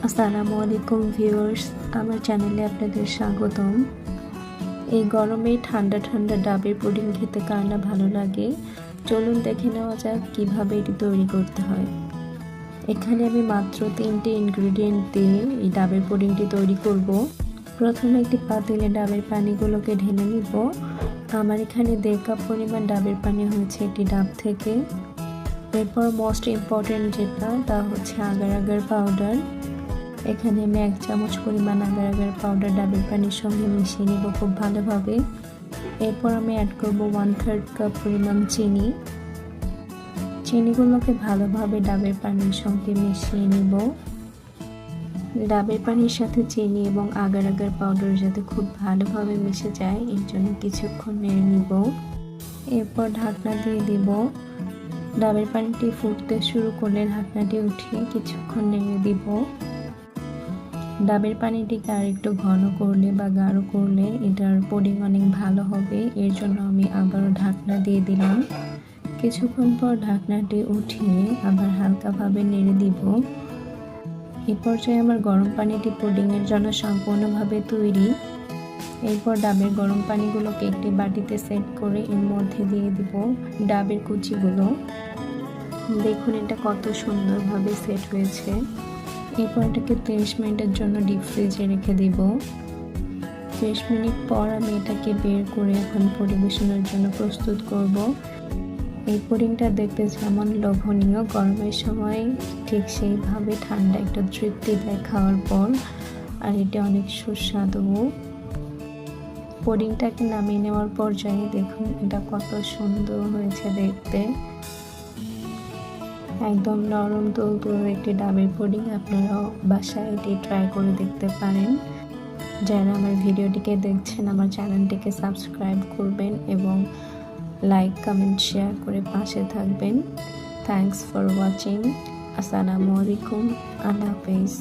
আসসালামু আলাইকুম ভিউয়ার্স, আমার চ্যানেলে আপনাদের স্বাগতম। এই গরমে ঠান্ডা ঠান্ডা ডাবের পুডিং খেতে কার না ভালো লাগে। চলুন দেখে নেওয়া যাক কিভাবে এটি তৈরি করতে হয়। এখানে আমি মাত্র 3টে ইনগ্রেডিয়েন্ট দিয়ে এই ডাবের পুডিংটি তৈরি করব। প্রথমে একটি পাতিলে ডাবের পানিগুলোকে ঢেলে নিব। আমার এখানে 1.5 কাপ পরিমাণ ডাবের পানি হয়েছে একটি ডাব থেকে। এরপর মোস্ট ইম্পর্টেন্ট যেটা, তা হচ্ছে আগার আগার পাউডার। এখানে আমি 1 চামচ পরিমাণ আগার আগার পাউডার ডাবের পানির সঙ্গে মিশিয়ে নিব খুব ভালোভাবে। এরপর আমি অ্যাড করব 1/3 কাপ পরিমাণ চিনি। চিনিগুলোকে ভালোভাবে ডাবের পানির সঙ্গে মিশিয়ে নিব। ডাবের পানির সাথে চিনি এবং আগার আগার পাউডার যাতে খুব ভালোভাবে মিশে যায়, এর জন্য কিছুক্ষণ নেড়ে নিব। এরপর ঢাকনা দিয়ে দিব। ডাবের পানিটি ফুটতে শুরু করলে ঢাকনাটি উঠিয়ে কিছুক্ষণ নেড়ে দিব। ডাবের পানিটিকে আর একটু ঘন করলে বা গাঢ় করলে এটার পুডিং অনেক ভালো হবে, এর জন্য আমি আবারও ঢাকনা দিয়ে দিলাম। কিছুক্ষণ পর ঢাকনাটি উঠিয়ে আবার হালকাভাবে নেড়ে দিব। এই পর্যায়ে আমার গরম পানিটি পুডিংয়ের জন্য সম্পূর্ণভাবে তৈরি। এরপর ডাবের গরম পানিগুলোকে একটি বাটিতে সেট করে এর মধ্যে দিয়ে দিব ডাবের কুচিগুলো। দেখুন এটা কত সুন্দরভাবে সেট হয়েছে। এরপর এটাকে 30 মিনিটের জন্য ডিপ ফ্রিজে রেখে দিব। 30 মিনিট পর আমি এটাকে বের করে এখন পরিবেশনের জন্য প্রস্তুত করব। এই পুডিংটা দেখতে যেমন লোভনীয়, গরমের সময় ঠিক সেইভাবে ঠান্ডা একটা তৃপ্তি দেয় খাওয়ার পর, আর এটা অনেক সুস্বাদু। পুডিংটাকে নামিয়ে নেওয়ার পর্যায়ে দেখুন এটা কত সুন্দর হয়েছে দেখতে। একদম নরম তুলতুলে একটি ডাবের পুডিং। আপনারাও বাসায় এটি ট্রাই করে দেখতে পারেন। যারা আমার ভিডিওটিকে দেখছেন আমার চ্যানেলটিকে সাবস্ক্রাইব করবেন এবং লাইক কমেন্ট শেয়ার করে পাশে থাকবেন। Thanks for watching. আসসালামু আলাইকুম। আল্লাহ হাফেজ।